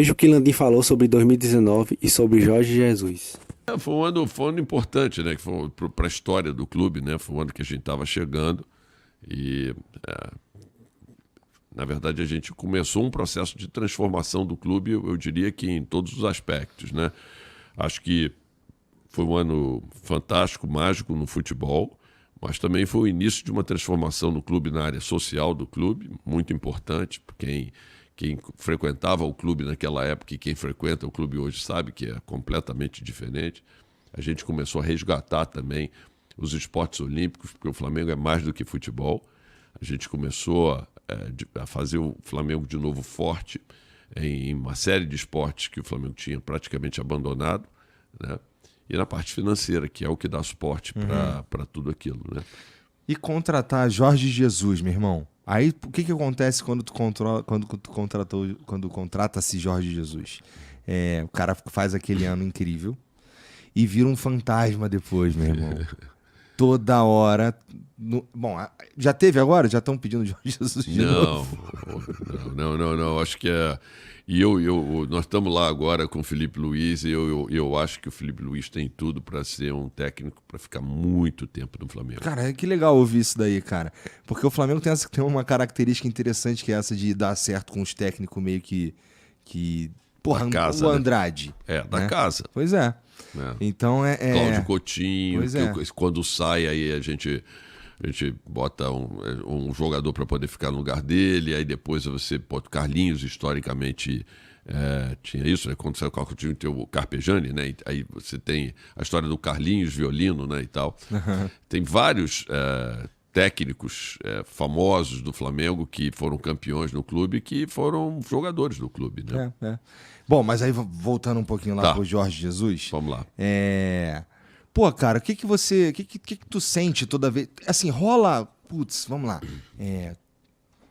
Veja o que Landim falou sobre 2019 e sobre Jorge Jesus. Foi um ano importante, né? Que foi para a história do clube, né? Foi um ano que a gente estava chegando e, na verdade, a gente começou um processo de transformação do clube, eu diria que em todos os aspectos, né? Acho que foi um ano fantástico, mágico no futebol, mas também foi o início de uma transformação no clube, na área social do clube, muito importante. Quem frequentava o clube naquela época e quem frequenta o clube hoje sabe que é completamente diferente. A gente começou a resgatar também os esportes olímpicos, porque o Flamengo é mais do que futebol. A gente começou a fazer o Flamengo de novo forte em uma série de esportes que o Flamengo tinha praticamente abandonado, né? E na parte financeira, que é o que dá suporte para tudo aquilo, né? E contratar Jorge Jesus, meu irmão. Aí o que acontece quando quando contrata-se Jorge Jesus? O cara faz aquele ano incrível e vira um fantasma depois, meu irmão. Toda hora. Bom, já teve agora? Já estão pedindo Jorge Jesus de novo? Não. Acho que é. Nós estamos lá agora com o Felipe Luiz e eu acho que o Felipe Luiz tem tudo para ser um técnico para ficar muito tempo no Flamengo. Cara, que legal ouvir isso daí, cara. Porque o Flamengo tem uma característica interessante que é essa de dar certo com os técnicos meio que porra, Da casa, o né? Andrade. Da casa. Pois é. É. Então Cláudio Coutinho, Pois quando sai aí a gente bota um jogador para poder ficar no lugar dele, aí depois você bota o Carlinhos, historicamente tinha isso, né? Quando saiu o Coutinho tem o Carpegiani, né? Aí você tem a história do Carlinhos, violino, né? E tal. Tem vários técnicos famosos do Flamengo que foram campeões no clube, que foram jogadores do clube, né? Bom, mas aí voltando um pouquinho lá pro Jorge Jesus. Vamos lá. Pô, cara, o que tu sente toda vez? Assim, rola. Putz, vamos lá.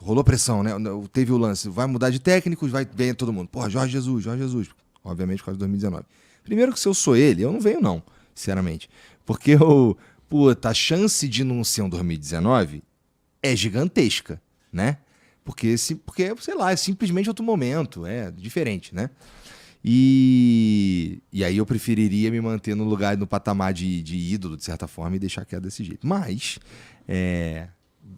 Rolou pressão, né? Teve o lance. Vai mudar de técnicos, vem todo mundo. Pô, Jorge Jesus. Obviamente, por causa de 2019. Primeiro que se eu sou ele, eu não venho, não, sinceramente. Porque a chance de não ser um 2019 é gigantesca, né? Porque, sei lá, é simplesmente outro momento, é diferente, né? E aí eu preferiria me manter no lugar, no patamar de ídolo, de certa forma, e deixar quieto desse jeito. Mas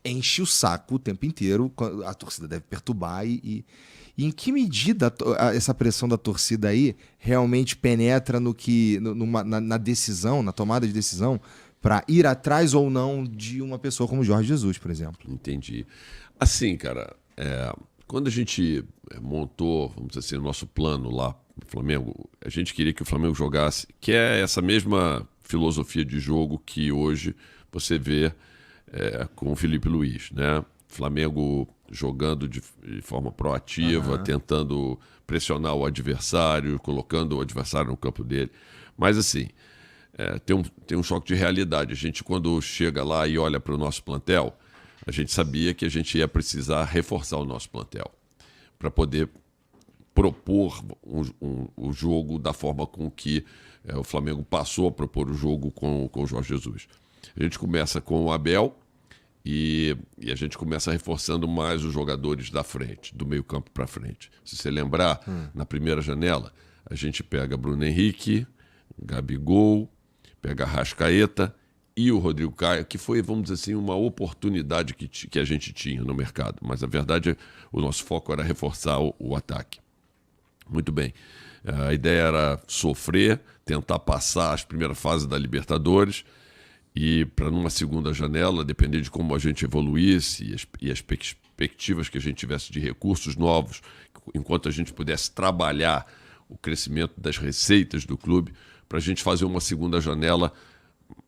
enche o saco o tempo inteiro, a torcida deve perturbar e em que medida essa pressão da torcida aí realmente penetra na decisão, na tomada de decisão, para ir atrás ou não de uma pessoa como Jorge Jesus, por exemplo? Entendi. Assim, cara, quando a gente montou, vamos dizer assim, o nosso plano lá no Flamengo, a gente queria que o Flamengo jogasse, que é essa mesma filosofia de jogo que hoje você vê com o Felipe Luiz, né? Flamengo jogando de forma proativa, tentando pressionar o adversário, colocando o adversário no campo dele. Mas assim, tem um choque de realidade. A gente, quando chega lá e olha para o nosso plantel, a gente sabia que a gente ia precisar reforçar o nosso plantel para poder propor o jogo da forma com que o Flamengo passou a propor o jogo com o Jorge Jesus. A gente começa com o Abel e a gente começa reforçando mais os jogadores da frente, do meio campo para frente. Se você lembrar, na primeira janela, a gente pega Bruno Henrique, Gabigol, pega Arrascaeta e o Rodrigo Caio, que foi, vamos dizer assim, uma oportunidade que a gente tinha no mercado. Mas, na verdade, o nosso foco era reforçar o ataque. Muito bem. A ideia era sofrer, tentar passar as primeiras fases da Libertadores e, para numa segunda janela, depender de como a gente evoluísse e as perspectivas que a gente tivesse de recursos novos, enquanto a gente pudesse trabalhar o crescimento das receitas do clube, para a gente fazer uma segunda janela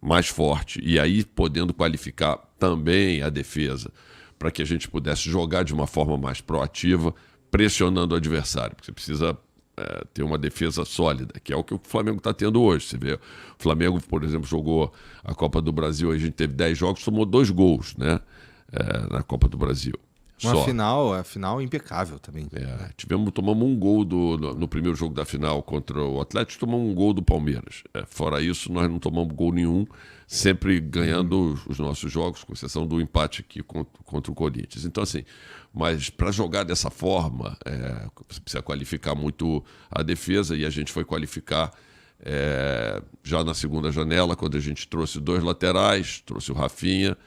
mais forte e aí podendo qualificar também a defesa para que a gente pudesse jogar de uma forma mais proativa, pressionando o adversário, porque você precisa ter uma defesa sólida, que é o que o Flamengo está tendo hoje. Você vê, o Flamengo, por exemplo, jogou a Copa do Brasil, a gente teve 10 jogos, tomou 2 gols, né, na Copa do Brasil. Uma final, a final impecável também. Tomamos um gol no primeiro jogo da final contra o Atlético, tomamos um gol do Palmeiras. Fora isso, nós não tomamos gol nenhum, sempre ganhando os nossos jogos, com exceção do empate aqui contra o Corinthians. Então, assim, mas para jogar dessa forma, você precisa qualificar muito a defesa, e a gente foi qualificar já na segunda janela, quando a gente trouxe 2 laterais, trouxe o Rafinha,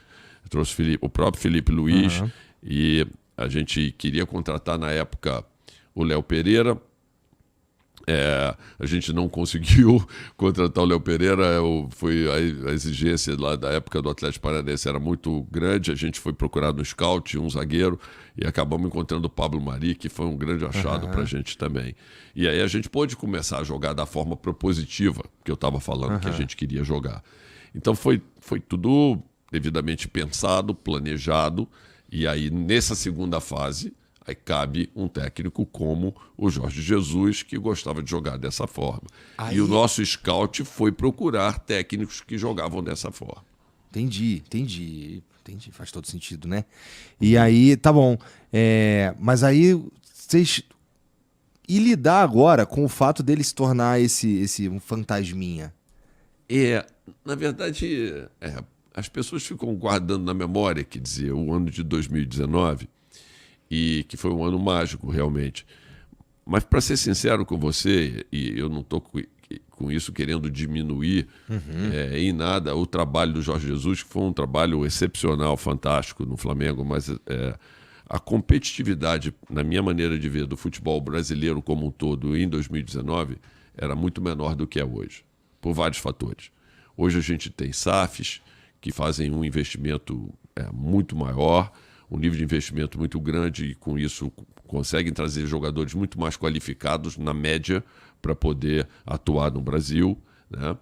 trouxe o próprio Felipe Luiz, e a gente queria contratar na época o Léo Pereira. A gente não conseguiu contratar o Léo Pereira, foi a exigência lá da época do Atlético Paranaense era muito grande, a gente foi procurar no scout um zagueiro e acabamos encontrando o Pablo Mari, que foi um grande achado para a gente também. E aí a gente pôde começar a jogar da forma propositiva que eu estava falando que a gente queria jogar. Então foi tudo devidamente pensado, planejado, e aí nessa segunda fase aí cabe um técnico como o Jorge Jesus, que gostava de jogar dessa forma. E o nosso scout foi procurar técnicos que jogavam dessa forma. Entendi. Faz todo sentido, né? E aí, tá bom. Mas aí, vocês... E lidar agora com o fato dele se tornar esse um fantasminha? Na verdade, as pessoas ficam guardando na memória, quer dizer, o ano de 2019... e que foi um ano mágico, realmente. Mas, para ser sincero com você, e eu não estou com isso querendo diminuir em nada o trabalho do Jorge Jesus, que foi um trabalho excepcional, fantástico no Flamengo, mas a competitividade, na minha maneira de ver, do futebol brasileiro como um todo em 2019 era muito menor do que é hoje, por vários fatores. Hoje a gente tem SAFs que fazem um investimento muito maior, um nível de investimento muito grande, e com isso conseguem trazer jogadores muito mais qualificados, na média, para poder atuar no Brasil, né?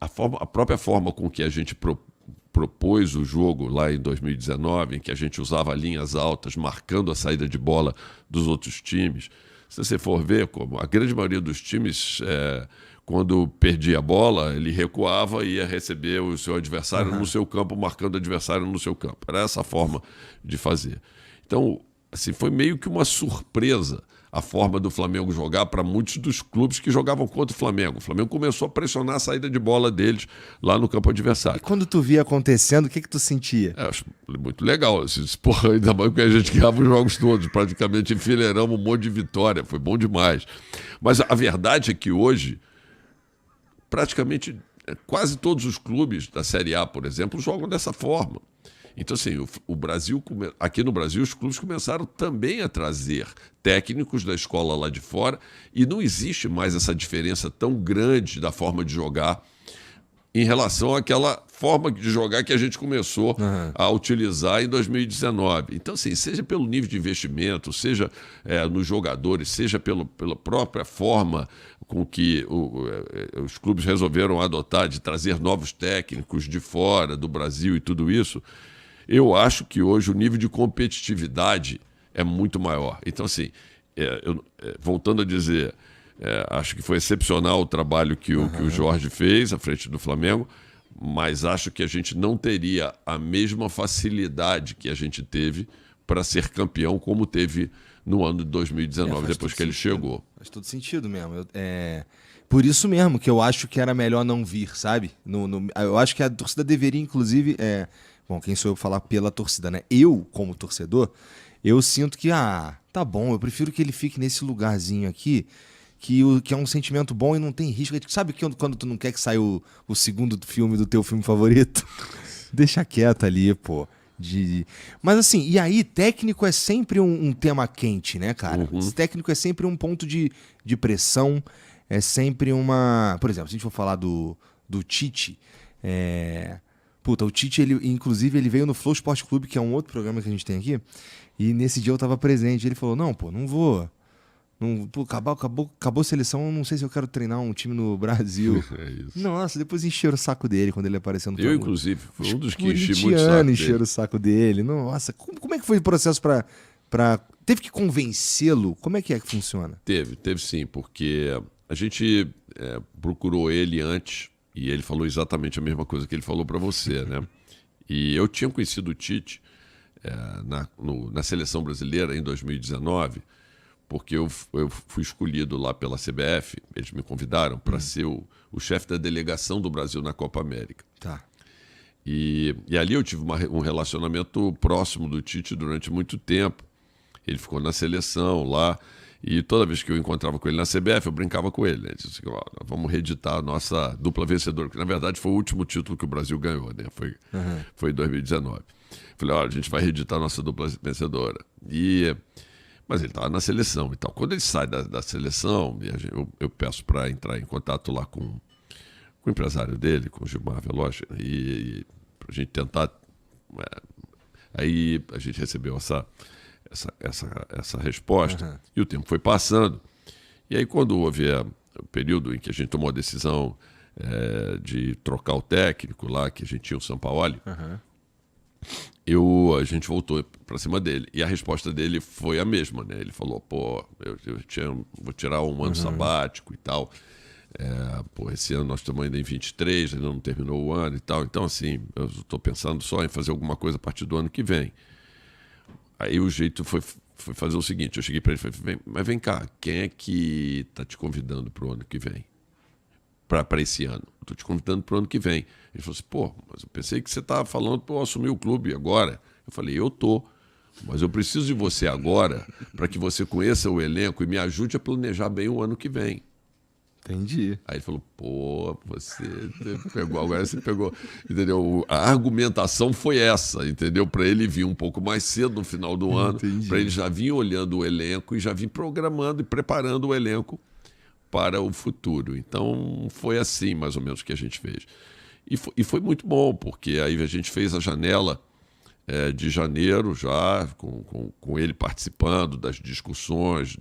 A própria forma com que a gente propôs o jogo lá em 2019, em que a gente usava linhas altas, marcando a saída de bola dos outros times. Se você for ver, como a grande maioria dos times... quando perdia a bola, ele recuava e ia receber o seu adversário no seu campo, marcando o adversário no seu campo. Era essa a forma de fazer. Então, assim, foi meio que uma surpresa a forma do Flamengo jogar para muitos dos clubes que jogavam contra o Flamengo. O Flamengo começou a pressionar a saída de bola deles lá no campo adversário. E quando tu via acontecendo, o que tu sentia? Acho muito legal. Porra, ainda mais que a gente ganhava os jogos todos. Praticamente enfileiramos um monte de vitória. Foi bom demais. Mas a verdade é que hoje... praticamente quase todos os clubes da Série A, por exemplo, jogam dessa forma. Então, assim, aqui no Brasil, os clubes começaram também a trazer técnicos da escola lá de fora, e não existe mais essa diferença tão grande da forma de jogar em relação àquela forma de jogar que a gente começou a utilizar em 2019. Então, assim, seja pelo nível de investimento, seja nos jogadores, seja pela própria forma com que os clubes resolveram adotar de trazer novos técnicos de fora, do Brasil e tudo isso, eu acho que hoje o nível de competitividade é muito maior. Então, assim, voltando a dizer... acho que foi excepcional o trabalho que o Jorge fez à frente do Flamengo, mas acho que a gente não teria a mesma facilidade que a gente teve para ser campeão como teve no ano de 2019, depois que ele chegou. Faz todo sentido mesmo. Por isso mesmo que eu acho que era melhor não vir, sabe? Eu acho que a torcida deveria, inclusive... Bom, quem sou eu falar pela torcida, né? Eu, como torcedor, eu sinto que, tá bom, eu prefiro que ele fique nesse lugarzinho aqui, que é um sentimento bom e não tem risco. Sabe quando tu não quer que saia o segundo filme do teu filme favorito? Deixa quieto ali, pô. Mas assim, e aí técnico é sempre um tema quente, né, cara? Técnico é sempre um ponto de pressão, é sempre uma... Por exemplo, se a gente for falar do Tite, o Tite, inclusive, ele veio no Flow Esporte Clube, que é um outro programa que a gente tem aqui, e nesse dia eu tava presente. Ele falou, não vou... acabou a seleção, não sei se eu quero treinar um time no Brasil. Isso. Nossa, depois encheram o saco dele quando ele apareceu no Flamengo. Eu, inclusive, fui um dos que enchi muito o saco dele. Encheram o saco dele. Nossa, como é que foi o processo pra... Teve que convencê-lo? Como é que funciona? Teve sim, porque a gente procurou ele antes e ele falou exatamente a mesma coisa que ele falou para você, né? E eu tinha conhecido o Tite na seleção brasileira em 2019, porque eu fui escolhido lá pela CBF, eles me convidaram para ser o chefe da delegação do Brasil na Copa América. Tá. E ali eu tive um relacionamento próximo do Tite durante muito tempo. Ele ficou na seleção lá, e toda vez que eu encontrava com ele na CBF, eu brincava com ele. Né? Ele disse, ó, vamos reeditar a nossa dupla vencedora, que na verdade foi o último título que o Brasil ganhou, né? Foi em 2019. Falei, olha, a gente vai reeditar a nossa dupla vencedora. Mas ele estava na seleção e tal. Quando ele sai da seleção, eu peço para entrar em contato lá com o empresário dele, com o Gilmar Veloce, e para a gente tentar... Aí a gente recebeu essa resposta, e o tempo foi passando. E aí, quando houve o período em que a gente tomou a decisão de trocar o técnico lá, que a gente tinha o Sampaoli, a gente voltou para cima dele. E a resposta dele foi a mesma, né? Ele falou, pô, vou tirar um ano sabático e tal. Pô, esse ano nós estamos ainda em 23, ainda não terminou o ano e tal. Então, assim, eu estou pensando só em fazer alguma coisa a partir do ano que vem. Aí o jeito foi fazer o seguinte, eu cheguei para ele e falei, mas vem cá, quem é que está te convidando para o ano que vem? Para esse ano? Estou te convidando para o ano que vem. Ele falou assim, pô, mas eu pensei que você estava falando para eu assumir o clube agora. Eu falei, eu tô, mas eu preciso de você agora para que você conheça o elenco e me ajude a planejar bem o ano que vem. Entendi. Aí ele falou, pô, você pegou, agora você pegou, entendeu? A argumentação foi essa, entendeu? Para ele vir um pouco mais cedo no final do ano, para ele já vir olhando o elenco e já vir programando e preparando o elenco para o futuro. Então, foi assim, mais ou menos, que a gente fez. E foi muito bom, porque aí a gente fez a janela de janeiro já, com ele participando das discussões,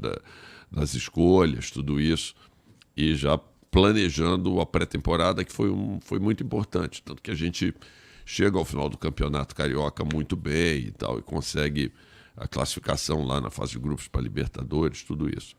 das escolhas, tudo isso, e já planejando a pré-temporada, que foi muito importante. Tanto que a gente chega ao final do Campeonato Carioca muito bem e tal, e consegue a classificação lá na fase de grupos para Libertadores, tudo isso.